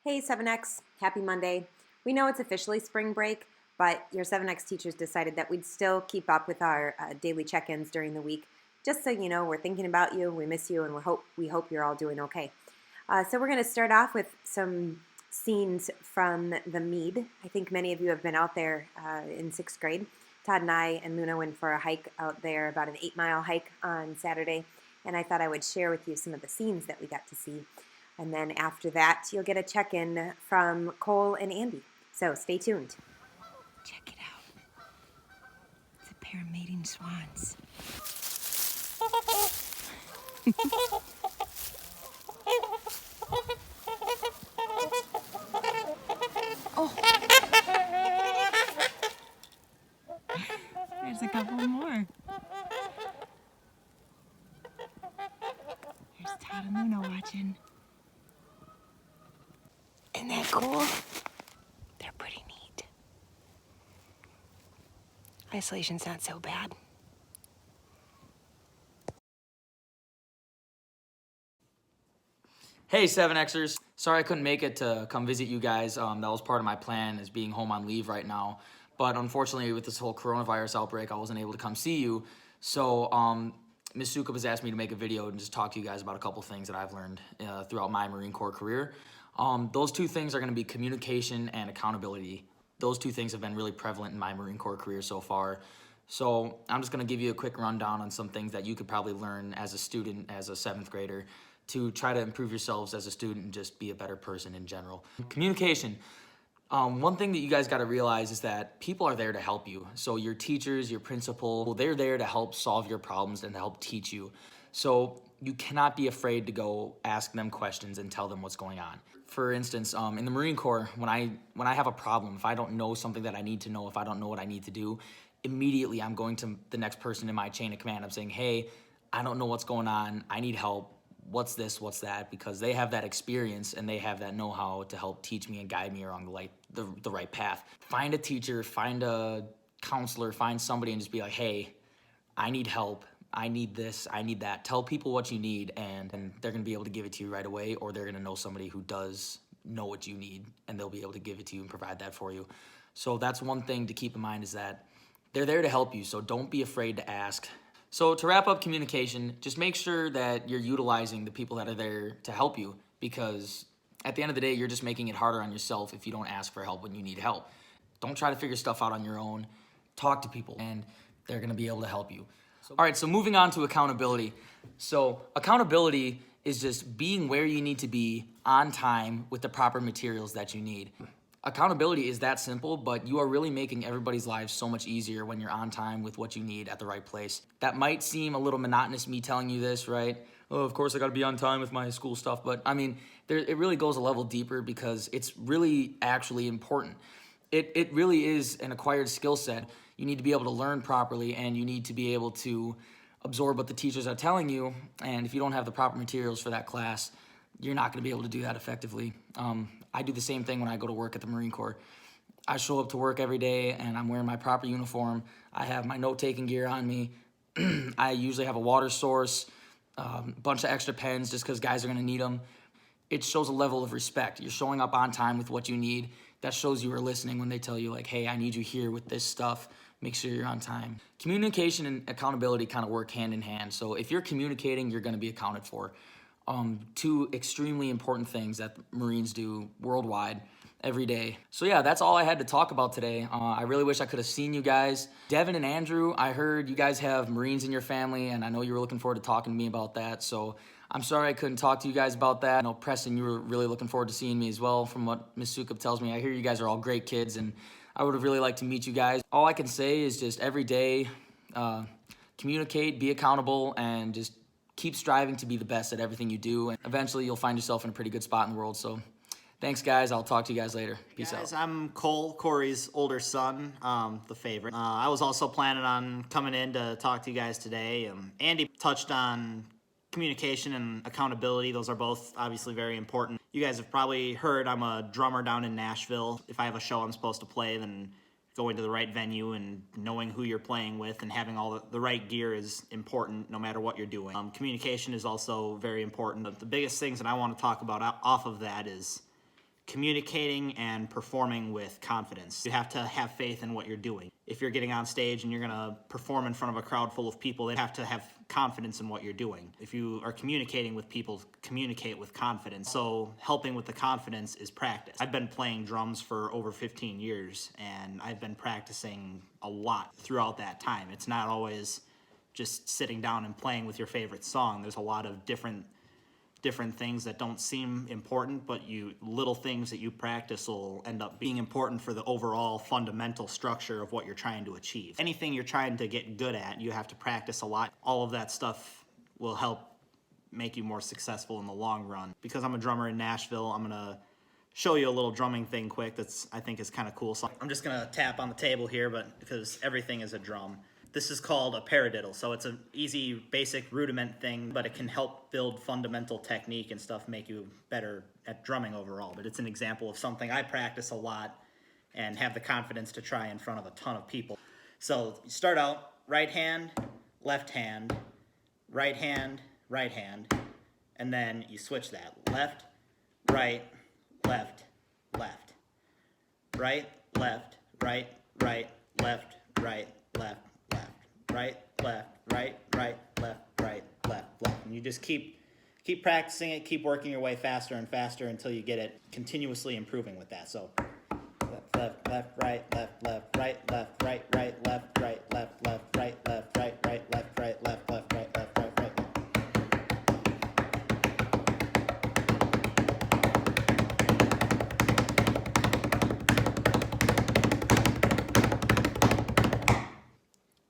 Hey 7X, happy Monday. We know it's officially spring break, but your 7X teachers decided that we'd still keep up with our daily check-ins during the week. Just so you know, we're thinking about you, we miss you, and we hope you're all doing okay. So we're going to start off with some scenes from the Mead. I think many of you have been out there in 6th grade. Todd and I and Luna went for a hike out there, about an 8-mile hike on Saturday, and I thought I would share with you some of the scenes that we got to see. And then after that, you'll get a check-in from Cole and Andy. So stay tuned. Check it out. It's a pair of mating swans. Oh. There's a couple more. There's Todd and Luna watching. Isn't that cool? They're pretty neat. Isolation's not so bad. Hey 7Xers, sorry I couldn't make it to come visit you guys. That was part of my plan, as being home on leave right now. But unfortunately with this whole coronavirus outbreak, I wasn't able to come see you. So Ms. Sukup has asked me to make a video and just talk to you guys about a couple things that I've learned throughout my Marine Corps career. Those two things are gonna be communication and accountability. Those two things have been really prevalent in my Marine Corps career so far. So I'm just gonna give you a quick rundown on some things that you could probably learn as a student, as a 7th grader, to try to improve yourselves as a student and just be a better person in general. Communication. One thing that you guys got to realize is that people are there to help you. So your teachers, your principal, they're there to help solve your problems and to help teach you. So you cannot be afraid to go ask them questions and tell them what's going on. For instance, in the Marine Corps, when I have a problem, if I don't know something that I need to know, if I don't know what I need to do, immediately I'm going to the next person in my chain of command. I'm saying, hey, I don't know what's going on. I need help. What's this, what's that, because they have that experience and they have that know-how to help teach me and guide me along the right path. Find a teacher, find a counselor, find somebody and just be like, hey, I need help, I need this, I need that. Tell people what you need and they're gonna be able to give it to you right away, or they're gonna know somebody who does know what you need and they'll be able to give it to you and provide that for you. So that's one thing to keep in mind, is that they're there to help you, so don't be afraid to ask. So to wrap up communication, just make sure that you're utilizing the people that are there to help you, because at the end of the day, you're just making it harder on yourself if you don't ask for help when you need help. Don't try to figure stuff out on your own. Talk to people and they're gonna be able to help you. All right, so moving on to accountability. So accountability is just being where you need to be on time with the proper materials that you need. Accountability is that simple, but you are really making everybody's lives so much easier when you're on time with what you need at the right place. That might seem a little monotonous, me telling you this, right? Oh, of course I gotta be on time with my school stuff, but I mean, it really goes a level deeper because it's really actually important. It really is an acquired skill set. You need to be able to learn properly and you need to be able to absorb what the teachers are telling you, and if you don't have the proper materials for that class, you're not gonna be able to do that effectively. I do the same thing when I go to work at the Marine Corps. I show up to work every day and I'm wearing my proper uniform. I have my note-taking gear on me. I usually have a water source, a bunch of extra pens just because guys are gonna need them. It shows a level of respect. You're showing up on time with what you need. That shows you are listening when they tell you like, hey, I need you here with this stuff. Make sure you're on time. Communication and accountability kind of work hand in hand. So if you're communicating, you're gonna be accounted for. Two extremely important things that Marines do worldwide every day. So yeah, that's all I had to talk about today. I really wish I could have seen you guys. Devin and Andrew, I heard you guys have Marines in your family, and I know you were looking forward to talking to me about that. So I'm sorry I couldn't talk to you guys about that. I know Preston, you were really looking forward to seeing me as well, from what Ms. Sukup tells me. I hear you guys are all great kids, and I would have really liked to meet you guys. All I can say is just every day, communicate, be accountable, and just keep striving to be the best at everything you do, and eventually you'll find yourself in a pretty good spot in the world. So thanks, guys. I'll talk to you guys later. Peace out. I'm Cole, Corey's older son, the favorite. I was also planning on coming in to talk to you guys today. Andy touched on communication and accountability. Those are both obviously very important. You guys have probably heard I'm a drummer down in Nashville. If I have a show I'm supposed to play, then going to the right venue and knowing who you're playing with and having all the right gear is important no matter what you're doing. Communication is also very important. But the biggest things that I want to talk about off of that is communicating and performing with confidence. You have to have faith in what you're doing. If you're getting on stage and you're gonna perform in front of a crowd full of people, they have to have confidence in what you're doing. If you are communicating with people, communicate with confidence. So helping with the confidence is practice. I've been playing drums for over 15 years and I've been practicing a lot throughout that time. It's not always just sitting down and playing with your favorite song. There's a lot of different things that don't seem important, but little things that you practice will end up being important for the overall fundamental structure of what you're trying to achieve. Anything you're trying to get good at, you have to practice a lot. All of that stuff will help make you more successful in the long run. Because I'm a drummer in Nashville, I'm gonna show you a little drumming thing quick that's I think is kind of cool. So I'm just gonna tap on the table here, but because everything is a drum. This is called a paradiddle, so it's an easy, basic rudiment thing, but it can help build fundamental technique and stuff, make you better at drumming overall. But it's an example of something I practice a lot and have the confidence to try in front of a ton of people. So you start out right hand, right hand, and then you switch that. Left, right, left, left. Right, left, right, right, left, right, left. Right, left, right, right, left, right, left, left. And you just keep practicing it, keep working your way faster and faster until you get it continuously improving with that. So left, left, right, left, left, right, left, right, right, left, right, left, left, right, left, right, right, left, right, left, left, right, left, right, right.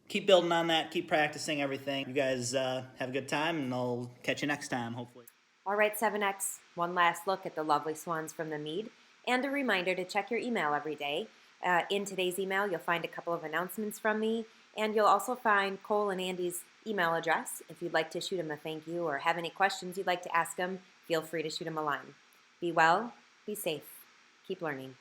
Keep building on that, keep practicing everything. You guys have a good time, and I'll catch you next time, hopefully. All right, 7X, one last look at the lovely swans from the Mead, and a reminder to check your email every day. In today's email, you'll find a couple of announcements from me, and you'll also find Cole and Andy's email address. If you'd like to shoot them a thank you or have any questions you'd like to ask them, feel free to shoot them a line. Be well, be safe, keep learning.